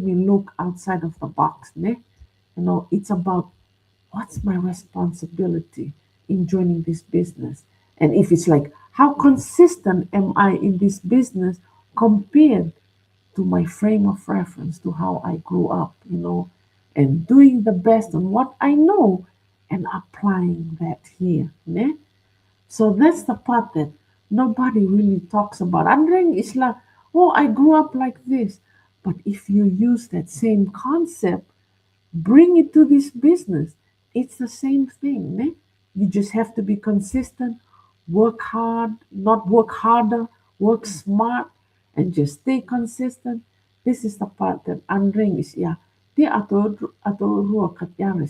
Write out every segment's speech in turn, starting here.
me look outside of the box. Ne? It's about what's my responsibility in joining this business? And if it's like, how consistent am I in this business compared to my frame of reference, to how I grew up, and doing the best on what I know and applying that here. Ne? So that's the part that nobody really talks about. Andring is like, oh, I grew up like this. But if you use that same concept, bring it to this business, it's the same thing. Ne? You just have to be consistent, work hard, not work harder, work smart, and just stay consistent. This is the part that Andring is, yeah, dia atau ruak kat yang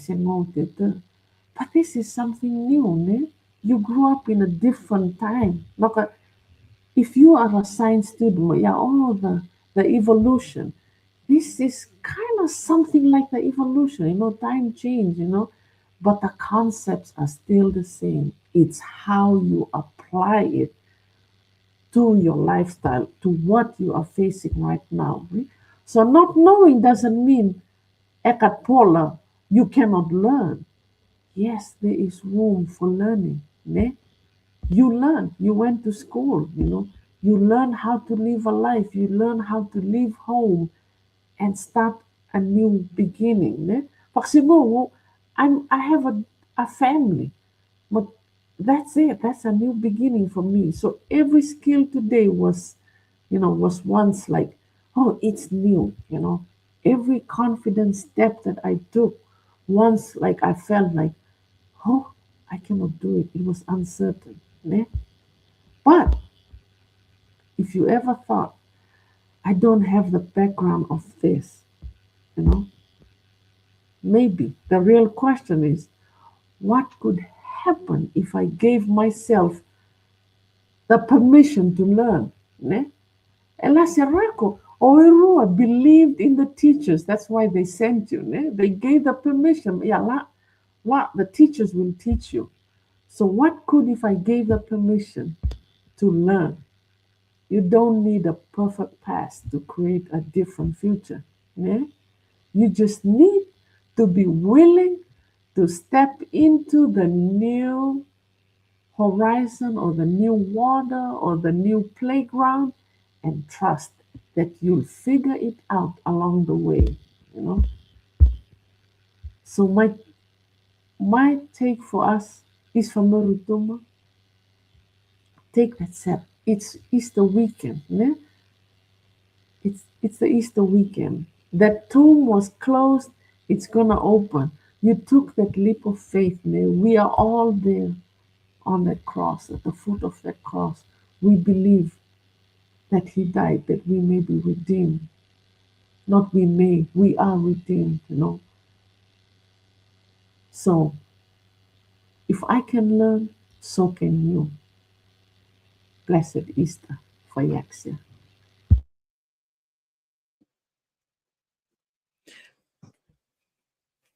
but this is something new, ne? You grew up in a different time. Like if you are a science student, yeah, the evolution. This is kind of something like the evolution, time change, but the concepts are still the same. It's how you apply it to your lifestyle, to what you are facing right now. So not knowing doesn't mean Eckhart Tolle, you cannot learn. Yes, there is room for learning. Ne? You learn. You went to school, You learn how to live a life. You learn how to leave home and start a new beginning. Ne? Possible, I have a family, but that's it. That's a new beginning for me. So every skill today was once like, oh, it's new. Every confident step that I took, once like I felt like, oh, I cannot do it. It was uncertain. Ne? But if you ever thought, I don't have the background of this, you know, maybe the real question is, what could happen if I gave myself the permission to learn? Ne? Elasirako, Oirua believed in the teachers. That's why they sent you. Ne? They gave the permission. What the teachers will teach you. So what could if I gave the permission to learn? You don't need a perfect past to create a different future. Ne? You just need to be willing to step into the new horizon or the new water or the new playground and trust that you'll figure it out along the way. You know. So my take for us is from Rotuman. Take that step. It's Easter weekend. Ne? It's the Easter weekend. That tomb was closed, it's gonna open. You took that leap of faith, man. We are all there on that cross, at the foot of that cross. We believe that he died, that we may be redeemed. Not we are redeemed. So if I can learn, so can you. Blessed Easter for Yaxia.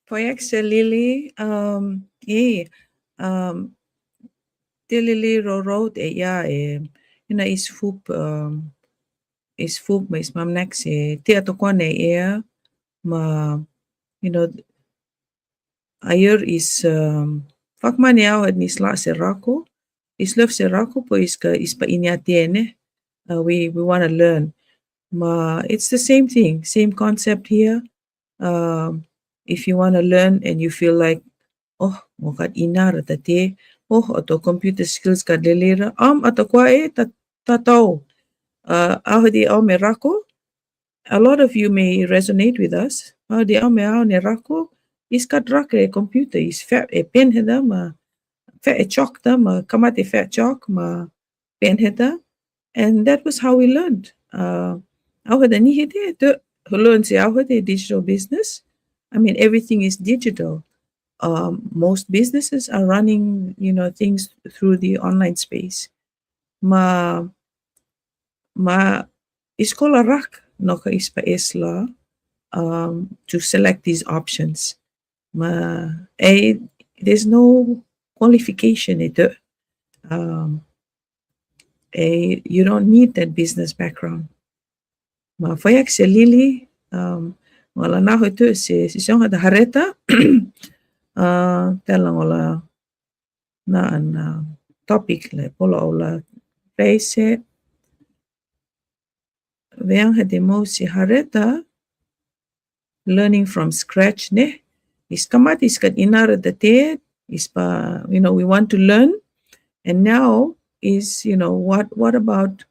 Poyakse Lily, de Lily road is foop mas mam next tia to kwane ma ayer is fakman yao at nisla serako is love serako po is pa inyatiene we want to learn ma it's the same thing, same concept here. If you want to learn and you feel like, oh, mokat inar tate, oh, ato computer skills ka delira, ato kwa tatao, ahodi au merako. A lot of you may resonate with us. Ahodi au merako, is kadrake computer, is fe pen heda ma, fe chalk da ma, kamate fe chalk ma, pen heda. And that was how we learned. Ahodi nihide, to learn si ahodi digital business. I mean, everything is digital. Most businesses are running, things through the online space. Ma iskola rak noka ispa esla to select these options. There's no qualification ito. You don't need that business background. Ma fayak se lili Ngola naho tu si song ada hareta tela ngola na an topic le pola ola reise veang hade mo si hareta learning from scratch ne iskamat iskat inara the ispa we want to learn. And now is what about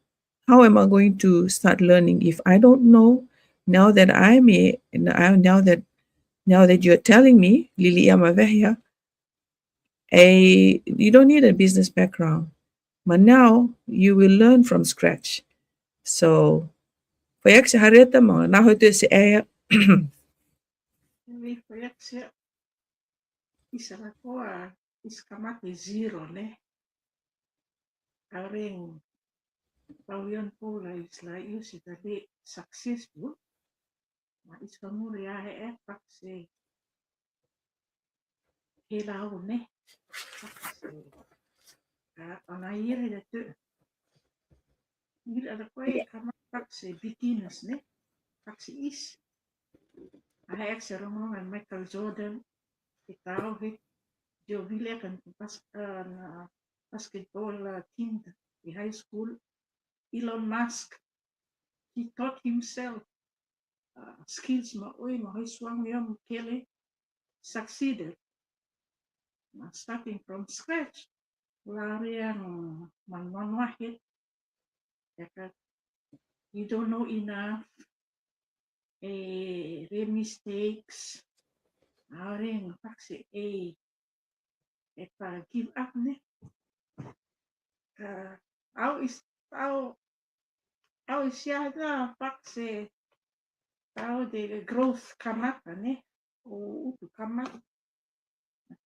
how am I going to start learning if I don't know? Now that now that you're telling me Lili Amavehia, you don't need a business background, but now you will learn from scratch. So payak si hareta mo na hoto si aya Ele proyectsia isalakuwa iskamati zero ne aring pawian pula isla yusi tadi successful ma iskamuri ahe paksi hilau ne paksi onairi da tu gil ada koi kama paksi beginners ne paksi is ahe ekserong Michael Jordan kitau hit jo vile kan pas basketball team di high school Elon Musk he taught himself skills ma his swang yam kele succeeded starting from scratch lari yang man wahid ya kan you don't know enough mistakes aring paksi pa give up ne au is au siya paksi tao de growth kamata ne o utu kamata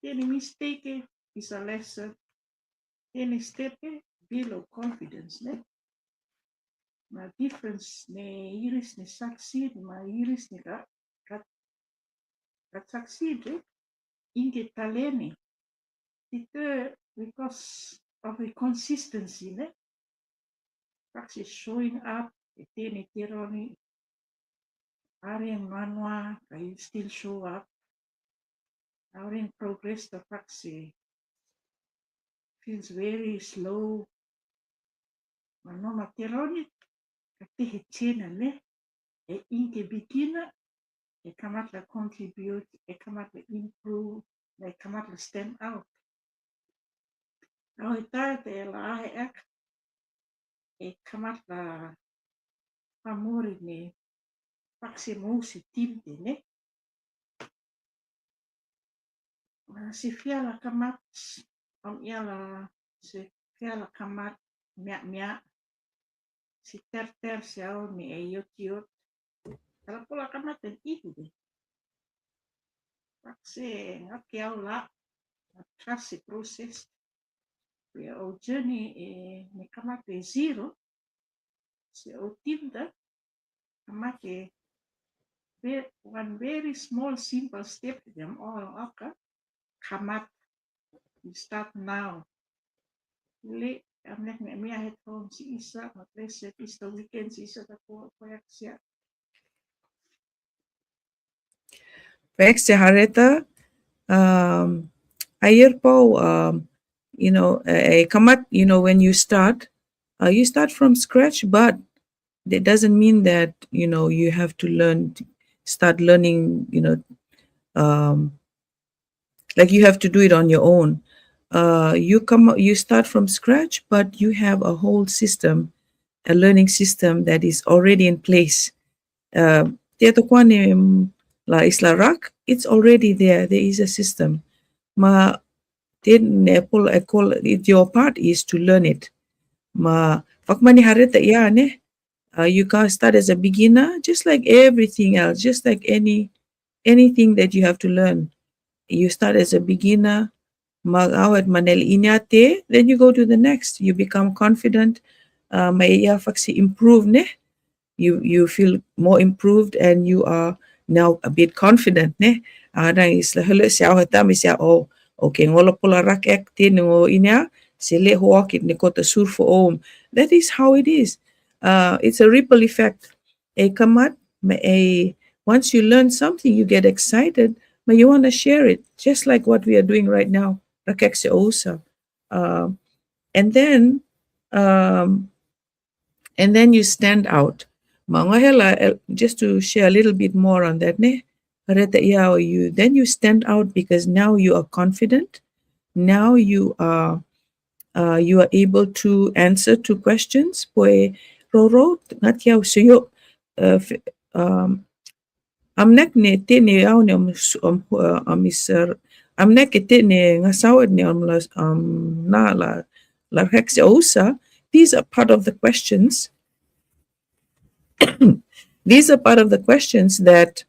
any mistake is a lesson. Any step below confidence ne. Ma difference ne iris ne succeed ma iris ne kat succeed inge taleni. Itu because of the consistency ne. Practice showing up eteni tironi arian manwa you still show up. Arian progress the practice feels very slow. Mano matironi kate chena ne. Inge beginner come out to contribute, come out to improve, come out to stand out. Now it la come out la amore ne paximosi timte ne. Si fiala come out iala si fiala come out mia si ter siao mi yot. Kalau pula come out and ihu de. Paxe ngakiau la trust the process. Our journey ne come out zero. Si o timta come out one very small simple step them all okay come up you start now le amnek me at home si isa matreset is the weekend si isa ta ko siya payak si hareta ayer po kamat when you start from scratch, but that doesn't mean that you have to start learning um, like you have to do it on your own. You start from scratch, but you have a whole system, a learning system that is already in place. Tiato kwane la isla rak, it's already there. There is a system. Ma your part is to learn it. Ma fakmani harita ya ne. You can start as a beginner, just like everything else, just like anything that you have to learn. You start as a beginner, mag-awat manel inyate, then you go to the next. You become confident, may faksi improve ne. You feel more improved and you are now a bit confident ne. Ada isla helo siya hata misya okay ngolo pula rak tin ngo inya sile huakit ni kota surfo That is how it is. It's a ripple effect. Kamat may once you learn something, you get excited, but you want to share it, just like what we are doing right now. Rakekse Osa. Um, and then um, and then you stand out. Mangahela, just to share a little bit more on that, ne? Hareta iya, you then you stand out because now you are confident. Now you are able to answer to questions. Poe roro ngat yaw suyo. Um, amnek ne te ne yaw ne mister amnek te ne ngasawad ne na la hex osa. These are part of the questions. These are part of the questions that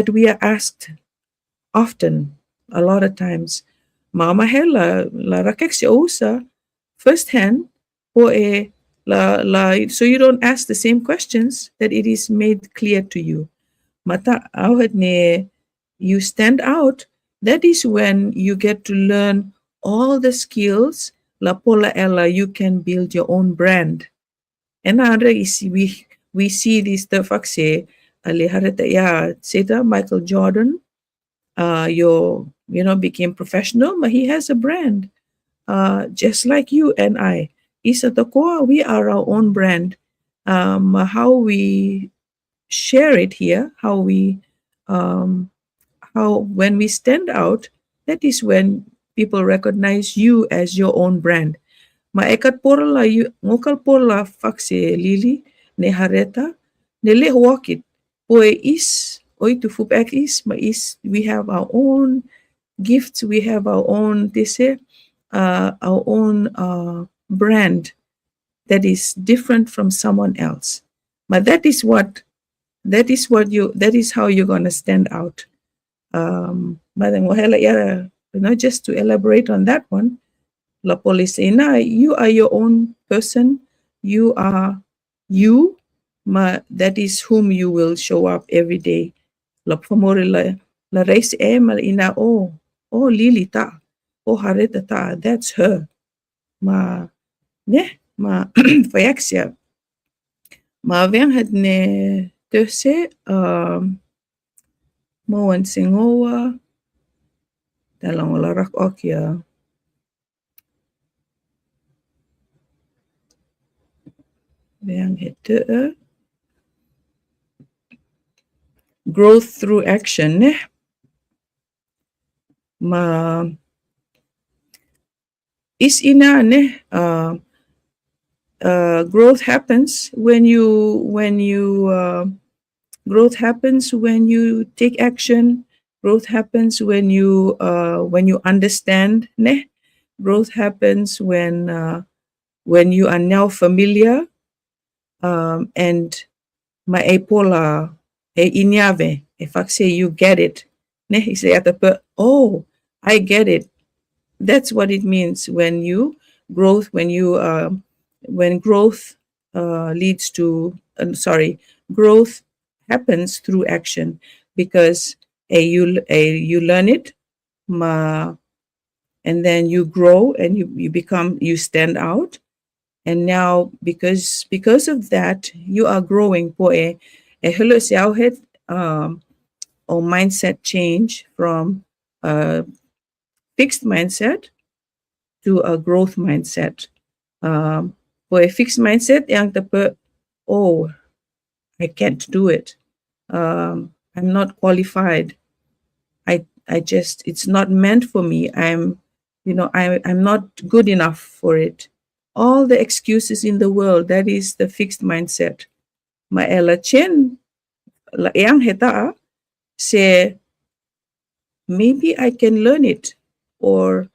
we are asked often, a lot of times. Mama hela la rakexia usa firsthand or so you don't ask the same questions, that it is made clear to you. Mata awet ne you stand out, that is when you get to learn all the skills la pola ella you can build your own brand. And is we see this the faxe ali harata ya seta Michael Jordan became professional, but he has a brand. Just like you and I. Isa Tokoa, we are our own brand. How we share it here, um, how when we stand out, that is when people recognize you as your own brand. Maekat porla yu ngokal porla faxe lili ne hareta ne le wakit poe is oi to fupek is ma is we have our own gifts, we have our own they say our own brand that is different from someone else. But that is how you're gonna stand out. But then just to elaborate on that one, La Policena, you are your own person. You are you. That is whom you will show up every day. La Pomore la race mal ina Lili ta. Oh hareta ta. That's her. Ma ma fayaxia. Ma veng het ne tuse mo wan singoa dalang wala rak okia. Veng het growth through action, ma is ina growth happens when you take action. Growth happens when you understand, growth happens when you are now familiar, and ma epola inyave if I say you get it, he say oh, I get it. That's what it means when you growth when growth leads to growth happens through action, because you learn it, and then you grow and you stand out, and now because of that you are growing po helo siawhet or mindset change from a fixed mindset to a growth mindset. For a fixed mindset, yang tepe, oh, I can't do it. I'm not qualified. It's not meant for me. I'm not good enough for it. All the excuses in the world, that is the fixed mindset. Maela chen, yang heta, say, maybe I can learn it, or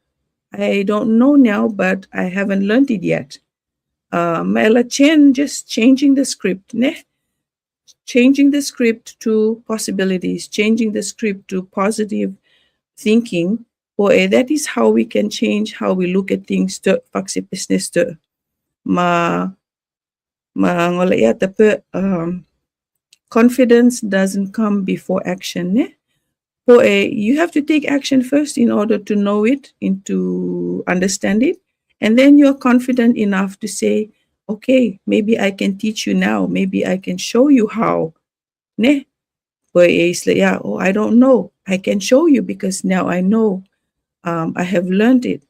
I don't know now, but I haven't learned it yet. Maela chen, just changing the script, changing the script to possibilities, changing the script to positive thinking. That is how we can change how we look at things to faksi business to confidence doesn't come before action. You have to take action first in order to know it, to understand it, and then you're confident enough to say, okay, maybe I can teach you now, maybe I can show you how. is like, yeah, oh, I don't know. I can show you because now I know. I have learned it.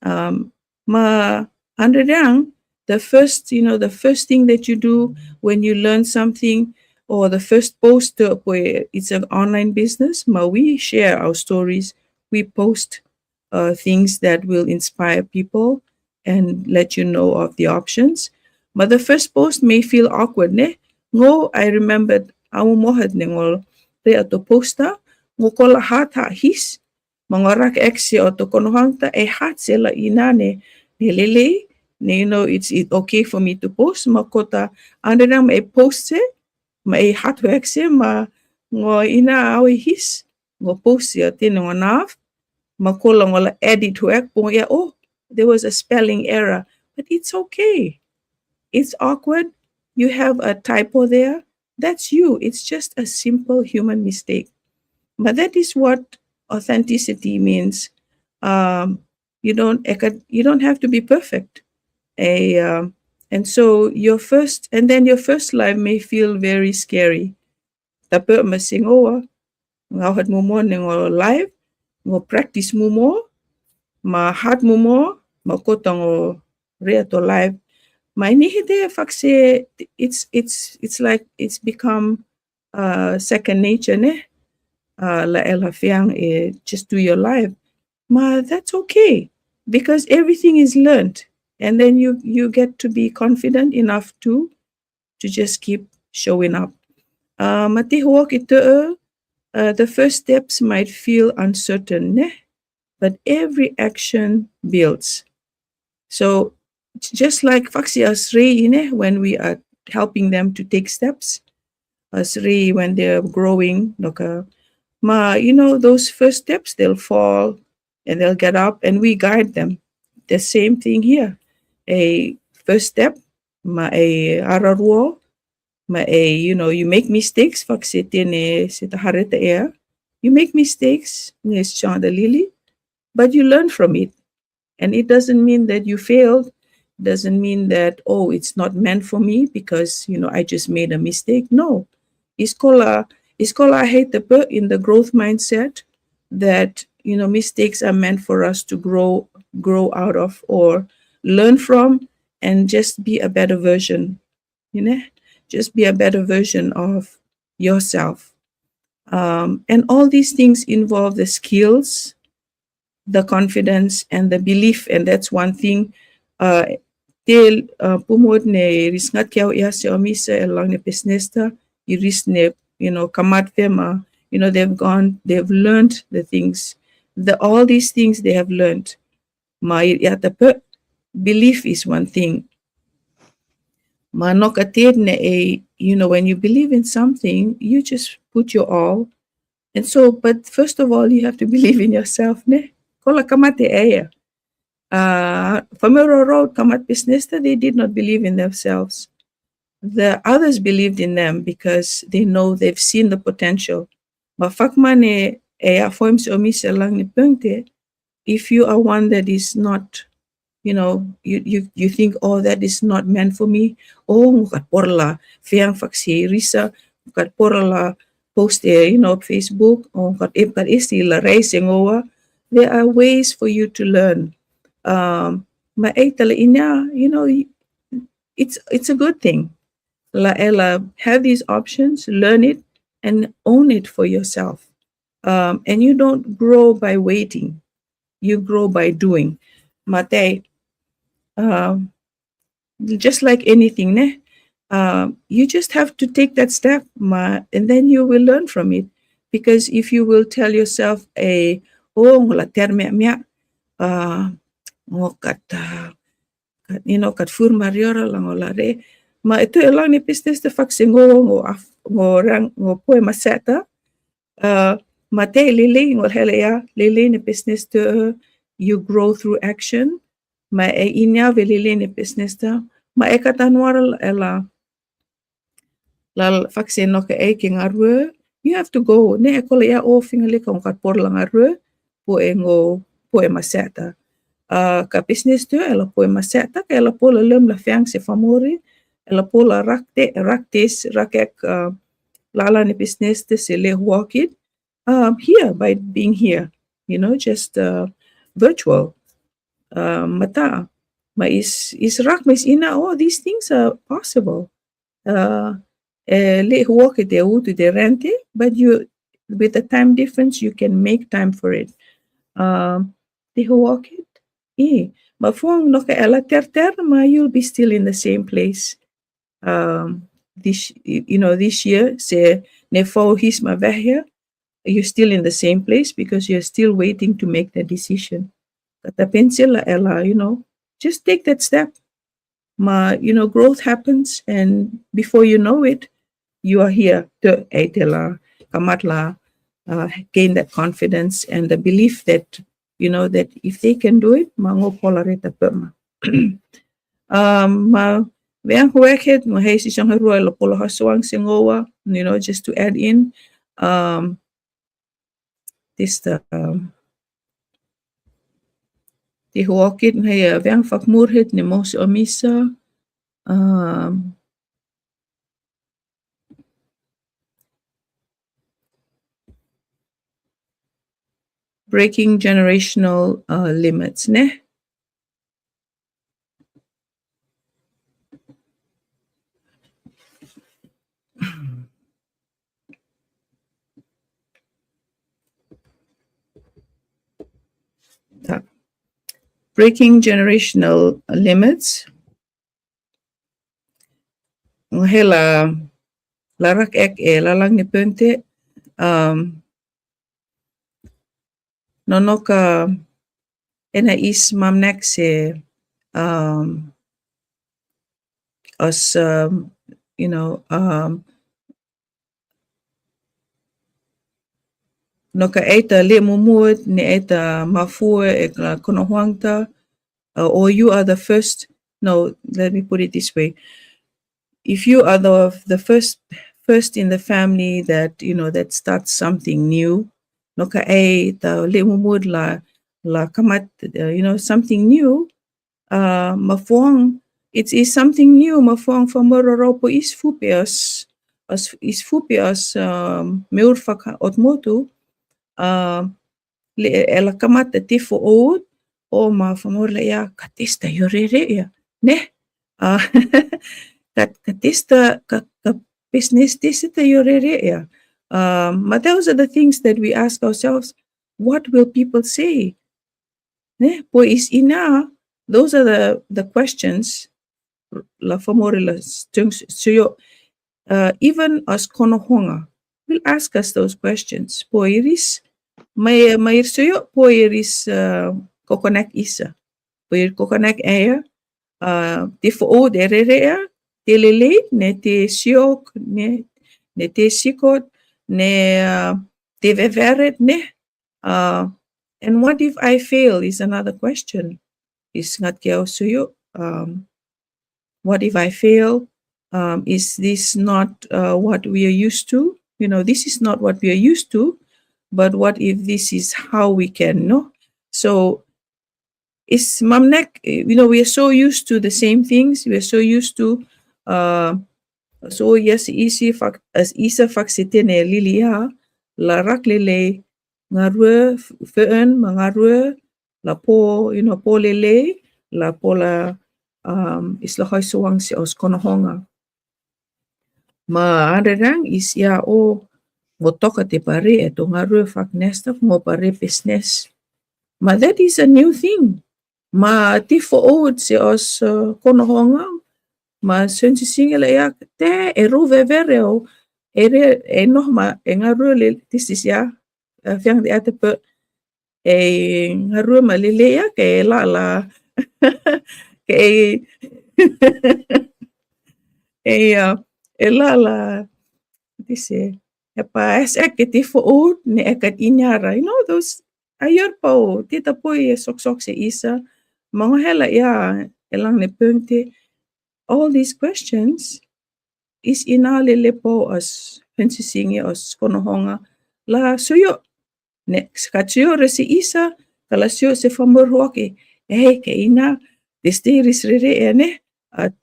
Ma Andredang, the first thing that you do when you learn something, or the first post where it's an online business, ma we share our stories. We post things that will inspire people and let you know of the options. But the first post may feel awkward, ne? Ngo, I remembered amo mohad ne ngol re ato posta ngo kola hata his mangorak eksi o to konohangta e hat sela inane ne lele ne it's okay for me to post makota ande na me post se ma e hat eksi ma ngo ina au his ngo post ya tino ngonaf makola ngola edit work po ya oh there was a spelling error but it's okay, it's awkward, you have a typo there, that's you, it's just a simple human mistake. But that is what authenticity means. Um, you don't have to be perfect. A And so your first life may feel very scary. Tapi masing owa ngawhat mo mo ngo live ngo practice mo mo ma hat mo mo makota ngo rea to live. Ma ini hide fakse it's like it's become second nature ne la ela fiang just do your life. Ma, that's okay because everything is learned, and then you get to be confident enough to just keep showing up. Mati huwag ito, the first steps might feel uncertain, ne? But every action builds. So just like Faxi Asri, when we are helping them to take steps, Asri when they're growing, those first steps, they'll fall and they'll get up and we guide them. The same thing here. A first step, ma a ararwo, you make mistakes, you make mistakes, but you learn from it. And it doesn't mean that you failed, doesn't mean that, oh, it's not meant for me because, I just made a mistake. No. I hate in the growth mindset that, mistakes are meant for us to grow out of or learn from and just be a better version, just be a better version of yourself. And all these things involve the skills, the confidence, and the belief. And that's one thing. Pumod ne risngat kiao ia se omisa along the business ta iris ne kamat fema, they've learned the things, all these things they have learned. Belief is one thing. When you believe in something, you just put your all. And so, but first of all, you have to believe in yourself. Kola kamate aya. Famero Road Kamat business, they did not believe in themselves. The others believed in them because they know they've seen the potential. Mafakmane if you are one that is not, you think, oh, that is not meant for me. Oh, mukat porla fiang faksi risa, mukat porla post Facebook, or mukat ipkat istila racing over. There are ways for you to learn. It's a good thing. La ella have these options, learn it, and own it for yourself. And you don't grow by waiting. You grow by doing. Mate, just like anything, you just have to take that step, and then you will learn from it. Because if you will tell yourself, kat fur mariora langolare, ma ito lang ni business te faksingo ngo poe maseta, mate lili ngol hele lili ni business te you grow through action, ma inya lili ni business te, ma katanwar ela lal faksin no ke king arwe, you have to go ne ekola ya fingali kong kat por lang arwe poe maseta. Ka business tu ela poe maseta ka ela pola lem la fiang se famori ela pola raktes rakek lala ni business te se le huakit here by being here, just virtual. Mata, ma is rak ma is ina, these things are possible. Le huakit te utu te rente, but with the time difference, you can make time for it. Te huakit, ma fuang no ka ela ter, ma you'll be still in the same place. This year, say ne fo his ma here, you're still in the same place because you're still waiting to make that decision. Kata pencil ela, just take that step. Ma, growth happens, and before you know it, you are here to eitela kamatla gain that confidence and the belief that that if they can do it, mango polareta perma. Ma veang hueket ma hey si siyang harua la polo haswang singowa, just to add in this the huokit ma hey veang fakmurhit ni mos omisa breaking generational limits, ne? Breaking generational limits. Hela larak ek lalang ni pente nonoka ena is mamnek se us noka eta le mumuet ne eta mafue e kono huangta or you are the first. No, let me put it this way. If you are the first in the family that that starts something new, noka eta le mumuet la kamat something new, mafuang it is something new, mafuang famororopo is fupias is fupias meur faka otmotu le ela kamata tifo o ma famor le ya katista yorere ya ne katista ka business tisita yorere ya but those are the things that we ask ourselves, what will people say ne po is ina, those are the questions la famor la so even as konohonga will ask us those questions. Po iris may suyo po iris kokonak isa. Po ir kokonak aya te fo derere te lele ne te siok ne te sikot ne te veveret ne and what if I fail is another question. Is ngat keo suyo what if I fail? Is this not what we are used to? This is not what we are used to, but what if this is how we can know? So it's mamnek, we are so used to the same things. We are so used to so yes, easy as isa faksitene lilia la raklele ngarue feen mangarue la po po lele la pola isla hoi suang si os konohonga. Ma arerang is ya wotoka te pare e to ngarue fak nesta mo pare business. Ma that is a new thing. Ma tifo si os konohonga ma sensi singela ya te e ruve vereo e no ma e ngarue le tisis ya fiang de ate pe e ngarue ma lele ya ke la ke e la dice pa es ek tifo ne ekat inyara those ayer po tita po e sok se isa mga hela ya elang ne punte. All these questions is inalele po as pensisingi as konohonga la suyo next katsuyo resi isa kala suyo se famor hoke ke ina destiris rere ene at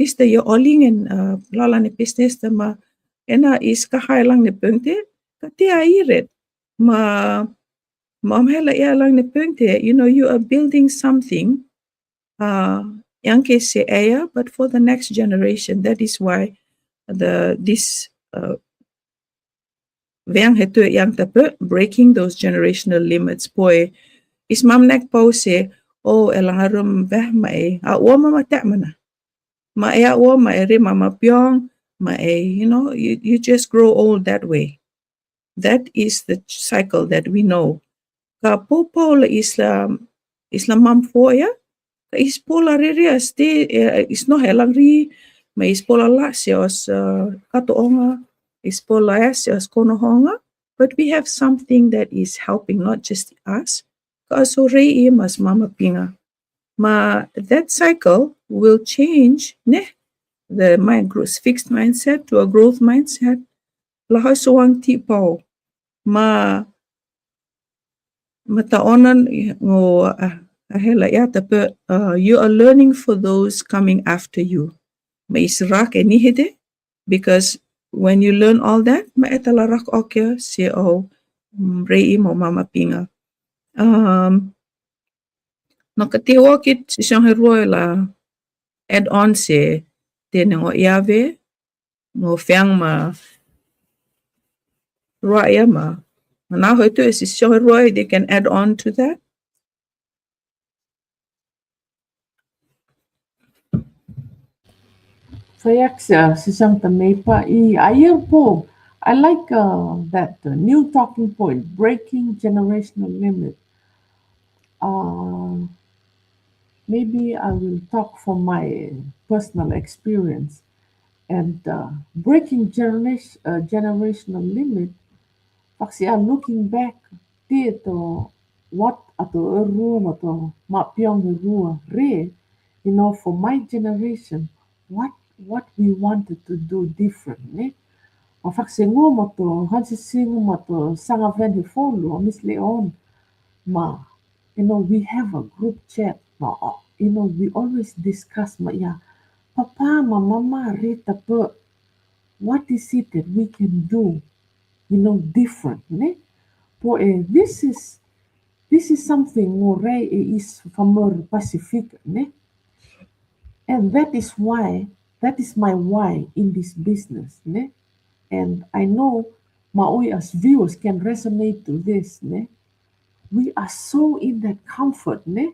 dista yo olingen lala ne business ma ena is kahay lang ni pungte, katia iret. Ma hela ia lang ni pungte, you are building something, yang se aya, but for the next generation. That is why this Vang hetu yang tape breaking those generational limits. Boy, is mam nek pause, oh elangarum veh mai, a wa mama tak mana. Ma e a wa ma e re mama pyong, ma e, you just grow old that way. That is the cycle that we know. Ka popo la islam mam fo ya, ka ispola re sti is no helang ri, ma ispola la se os kato onga, ispola se os kono honga, but we have something that is helping not just us. Ka so re I mas mama pinga. Ma that cycle will change ne the mind fixed mindset to a growth mindset. Lahai soang ti pau. Ma mataonan ngo ahela ya tape you are learning for those coming after you. Ma israk enihide because when you learn all that, ma etalarak okya si o rei mo mama pinga. Nakatiwa kit si siyang heroy la add on si tinengo iave ngo fiang ma roya ma. Now ito is si siyang heroy, they can add on to that. Fayaxa, sisang tamepa ayer po. I like that new talking point, breaking generational limit. Uh, Maybe I will talk from my personal experience and breaking generational limit. Paksi looking back, to what ato erua ato mapiong erua re, for my generation, what we wanted to do different, ne? Paksi ngoma to hansi singo to sanga vendi follow, Miss Leon, ma, we have a group chat, ma, we always discuss, ma, yeah, papa, ma, mama, reta, what is it that we can do, different, ne? This is something more is famor Pacific, ne? And that is my why in this business, ne? And I know Maui as viewers can resonate to this, ne? We are so in that comfort, ne?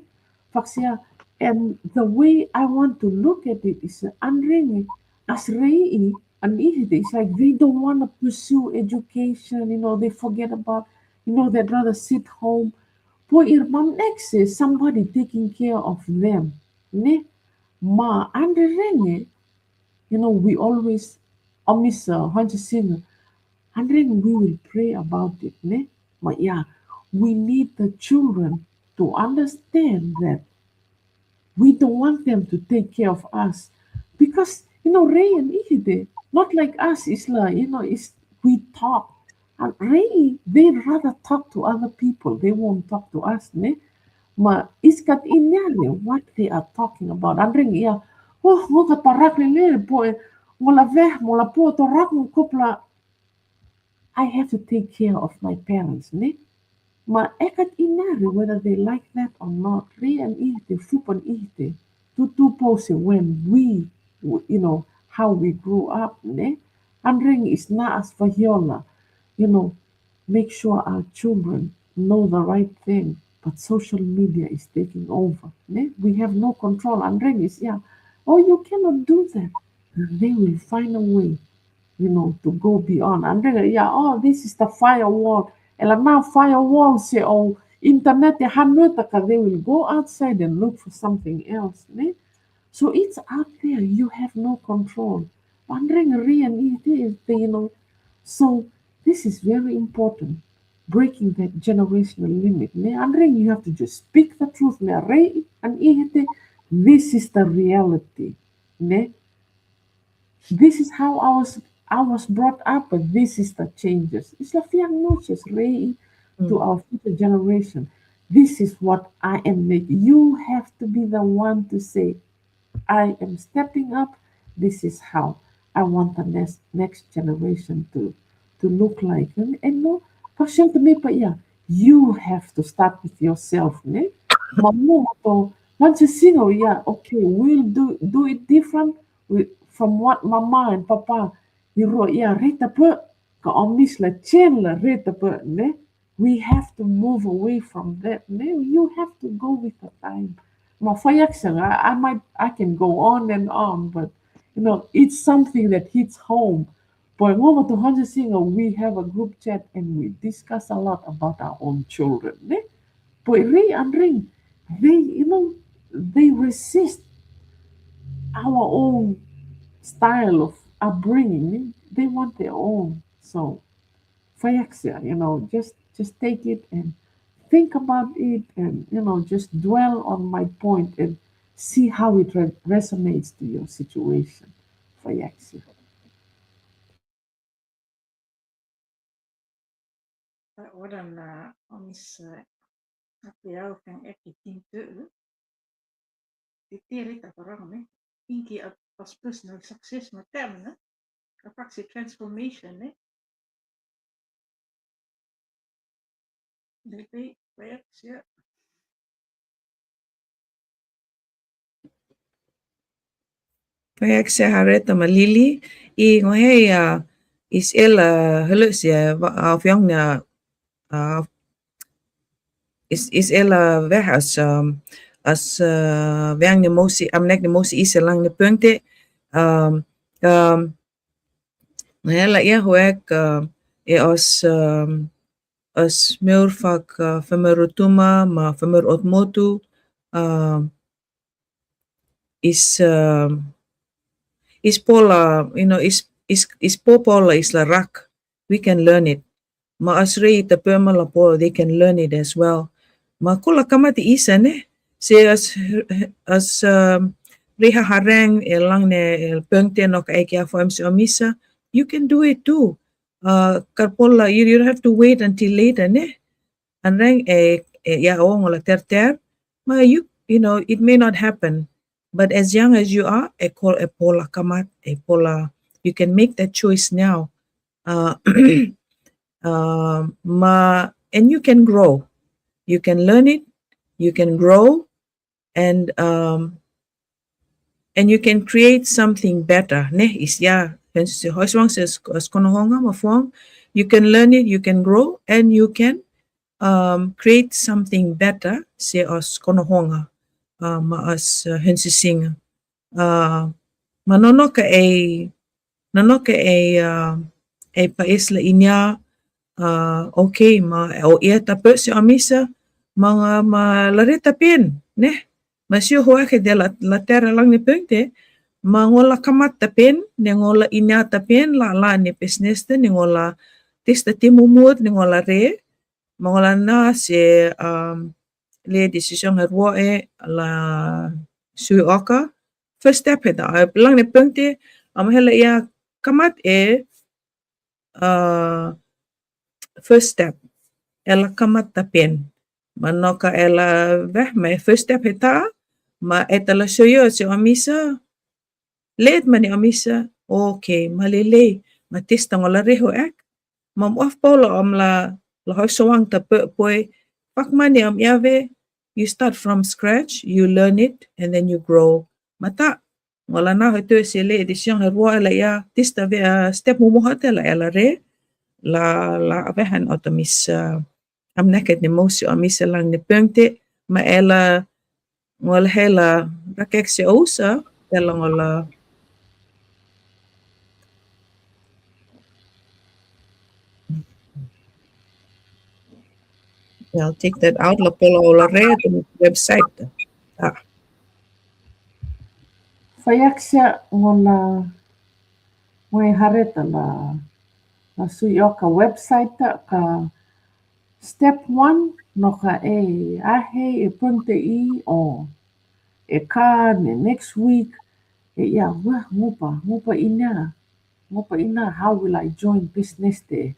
Faksia, and the way I want to look at it is unring as rei and it's like they don't want to pursue education, they forget about, they'd rather sit home. Po irmam next is somebody taking care of them. Ne? Ma andere we always omis Hunter Singer. And we will pray about it, ne? But yeah, we need the children to understand that we don't want them to take care of us. Because, Ray and Ihide, not like us, is like, is we talk. And Ray, they'd rather talk to other people. They won't talk to us, ne? Ma iskat inyali what they are talking about. Andring iya, ngoka parak lele po ngola veh mola po torak mo kopla. I have to take care of my parents, ne? Ma ekat inari whether they like that or not. Re and ihte, fupan ihte. Tu pose when we, how we grew up, ne? Andring is na as vahiola, you know, make sure our children know the right thing. But social media is taking over. Ne? We have no control. Andring is, yeah, oh, you cannot do that. They will find a way, to go beyond. And then, yeah, oh, this is the firewall. And now firewall say, oh, internet, they will go outside and look for something else. Ne? So it's out there. You have no control. Wondering and it is, So this is very important. Breaking that generational limit. Ne? Wondering you have to just speak the truth. Ne? And this is the reality. Ne? This is how I was brought up, but this is the changes. It's like young noches, Ray, to our future generation. This is what I am making. You have to be the one to say, I am stepping up. This is how. I want the next generation to look like. And no, passion to me, but yeah, you have to start with yourself, ne? Mamu to once you sing, oh yeah, okay, we'll do it different from what mama and papa you wrote. Yeah, rita pe ka omis la chen la rita pe, ne? We have to move away from that, ne? You have to go with the time. I can go on, but it's something that hits home. But moment to hundred singer, we have a group chat and we discuss a lot about our own children. Ne? But Ray and Ring, they resist our own style of upbringing. Ne? They want their own. So Phyaxia, just take it and think about it and, just dwell on my point and see how it resonates to your situation. Phyaxia. Orang omis apa ya kang editing tu, detail tak orang ni, ingi as personal success macam na, kapag si transformation ni, jadi banyak siya. Payak sa hareta malili I ngohe is ela helus ya av yang na is ela weg as wang de mosi amnek de mosi is lang de punkte um hela ja hoek as meer vak famer Rotuma ma famer otmotu is is pola is popola is la rak we can learn it ma asri ta pema la po they can learn it as well ma kula kamati isa ne se as riha hareng elang ne el pengte no ka ekia fo MC omisa you can do it too karpola you don't have to wait until later ne anreng ya o ngola ter ma you know it may not happen but as young as you are e pola kamat e pola you can make that choice now uh, and you can grow you can learn it you can grow and you can create something better ne is ya you can learn it you can grow and you can create something better se os konohonga ma as hensisinga manonoka paisla inya okay ma o ia tape si amisa mga malari tapin ne masyo hoa ke de la terra lang ni pengte mangola kamat tapin ne ngola inya tapin la ni business ni ngola testa timumut ni ngola re mangola na se le decision herwoe la sui oka first step heda lang ni pengte hela ya kamat first step ela kamat tapin manoka ela veh my first step heta ma etala soyo si omisa let mani omisa okay malele matista ngola reho ek mam of polo la hosoang tape poi pak mani yave you start from scratch you learn it and then you grow mata ngola na hoto si le edition herwo ela ya tista step mo ela re la vehan otomis am neket ni mosi omisa lang ni pengte ma ela ngola hela rakek si osa ela ngola I'll take that out la polo la red website Phyaxia ngola ngoe hareta la suyoka website ka step 1 no ka ahe punte I o ka ne next week ya wah ngupa ina how will I join business te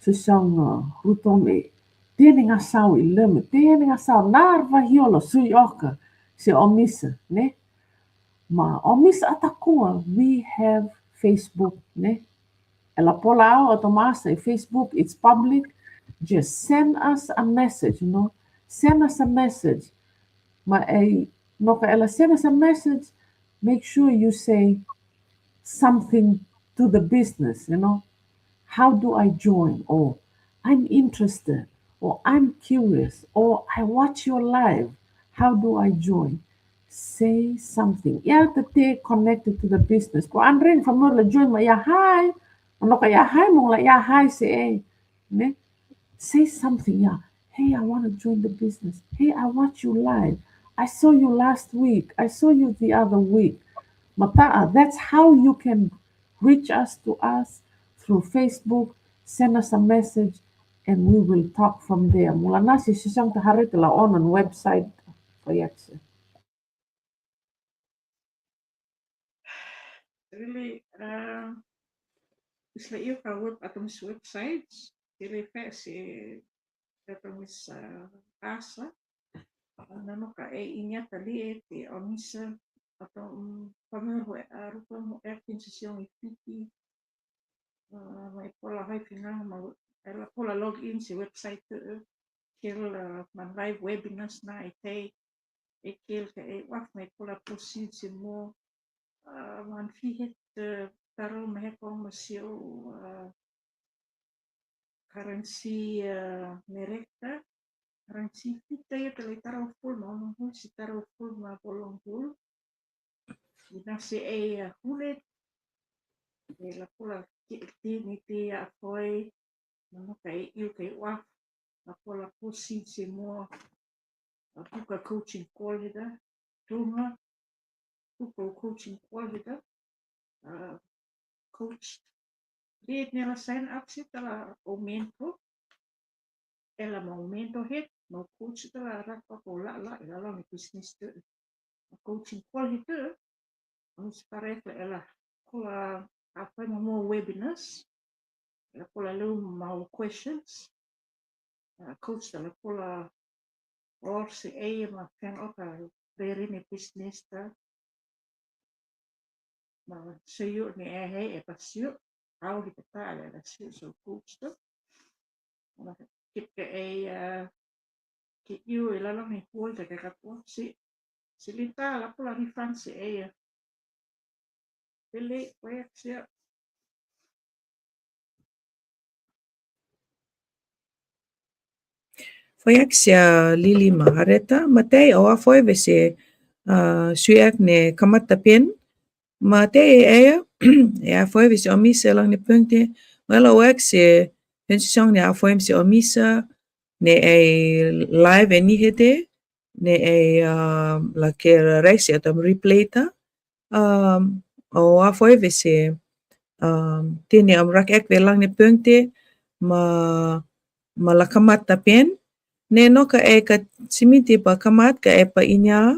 susang rutom tene nga sao I leme tene nga sao narva hiolo suyoka se omisa ne ma omis atakua we have Facebook, ne? Ela pola automasa, Facebook, it's public. Just send us a message, Send us a message. Ma no ela send us a message, make sure you say something to the business, How do I join? Or I'm interested, or I'm curious, or I watch your live. How do I join? Say something. Yeah, that they connected to the business. Ko Andren from la join ma ya hi. Ano ka ya hi mo la ya hi say ne? Say something, yeah. Hey, I want to join the business. Hey, I watch you live. I saw you last week. I saw you the other week. Mata'a, that's how you can reach us to us through Facebook. Send us a message and we will talk from there. Mula nasi sisang tahari tila on website for yakse. Really, isla iyo ka atong websites, dili pa si atong asa, nano ka inya tali ti omisa atong pamero rupa mo erkin sisiyong ipiti, may pola hay pinang ela pola login si website kil man live webinars na itay ikil ka waf may pola proceed si mo man fihet taro mahekong masyo currency merekta currency kita ya tali taro full mo si taro full ma polong full ina si hulet la pola ti ni ti afoy no kay you kay waf la pola proceed si mo buka coaching call hida tunga buka coaching call hida coach Dit nela sign up si tala aumento ela ma aumento het no coach tala rapa ko la ela la ni business te coaching call hita ons parek ela kola apa mo webinars ela kola lu mau questions coach tala kola or si ma kan oka very ni business ta ma sayo ni e pasio how hita ta ela so coach ta kip ke ke iu ela la ni hol te ka po si lita la pola ni fancy Pele koyaksia Foiaksia Lili Mahareta, matei o afoi vese suyak ne kamatapien, matei ea e afoi vese omisa lang ne punkte, wala oakse pensisong ne afoi vese omisa ne e live e nihete, ne e la ke reisi atam replay ta, o afoi vese tini amrak ek velang ne punkte, ma la kamatapien, ne no ka e ka simiti pa kamat ka e pa inya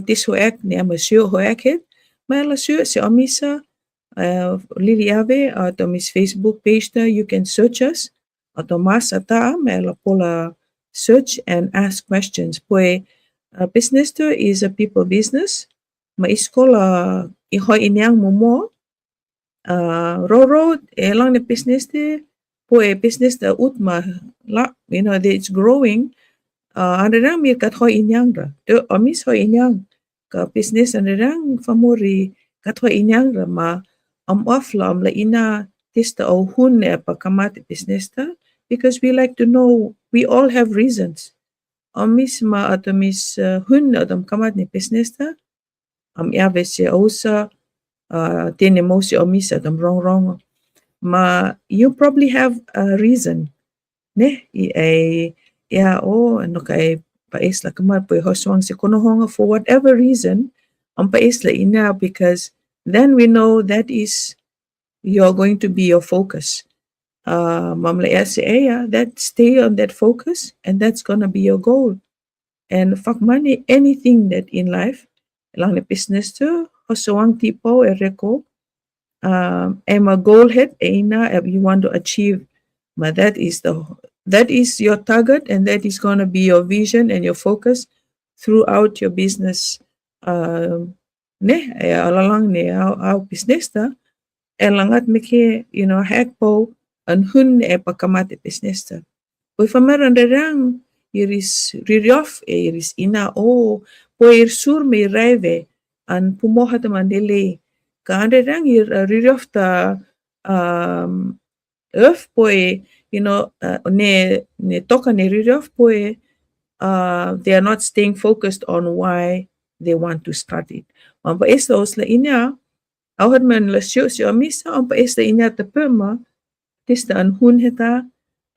this hoek ne ama sure hoek het maar la sure se omisa Lili Ave at mis Facebook page there you can search us at mas ata maar la pola search and ask questions poe business to is a people business ma iskola I hoi inyang mo roro elang the business de poe business da utma la it's growing andarang mir kat hoi inyang ra de omis hoi inyang ka business andarang famori kat hoi inyang ra ma afla la ina tista o hun ne pa kamat business ta because we like to know we all have reasons omis ma atomis hun atom kamat ni business ta yavese osa tiene mosi omis atom wrong ma you probably have a reason ne ya ano kay paisla kamar po hoswang si konohonga for whatever reason ang paisla ina because then we know that is you're going to be your focus mamla that stay on that focus and that's gonna be your goal and fuck money anything that in life lang na business to hoswang tipo ereko a goal head you want to achieve but that is your target and that is going to be your vision and your focus throughout your business ne alalang ne our business ta elangat meke, hekpo, an hun e pakamat e pesnesta. Poi famaran rerang, iris ririof e iris ina o, poi ir sur me reve, an pumoha ta mandele. Ka rerang ririof ta öf, poi, ne toka ne ririof, poi, they are not staying focused on why they want to start it. Pa esta osla inya, auhad man la si omisa, pa esta inya ta pema, tista an hun heta,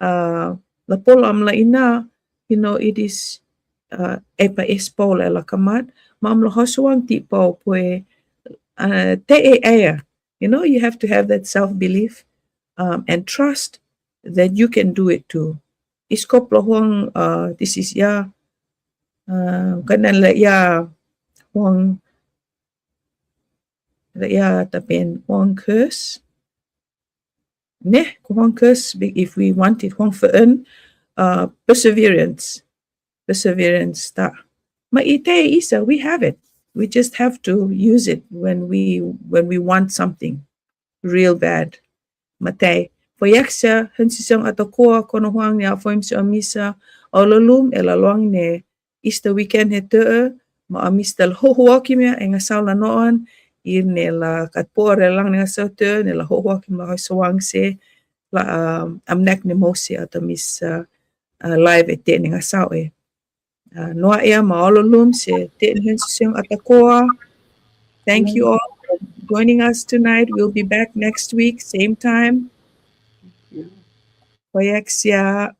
la polo am la ina, it is epa espo la kamat, ma am la hosuang ti po pue te e ea. You have to have that self-belief and trust that you can do it too. Iskop la huang, this is ya, kanan la ya huang, la ya tapen huang curse, ne, huang curse, if we want it, huang fe'en, perseverance. Perseverance ta. Maite isa, we have it. We just have to use it when we want something real bad. Matay. Foyaksa, hansisang atakoa kono huang ni afoim si amisa, olalum elalong ne ista weekend hete, ma amista hohoaki mea enga saula noon, ir ne la katpore lang ne saute, ne la hohoaki ma hoisawang se, la amnek ne mosi atamis live ete ne saue. Noa ea maololum se te hansisang atakoa. Thank you all for joining us tonight. We'll be back next week, same time. Yeah. Koyaksia.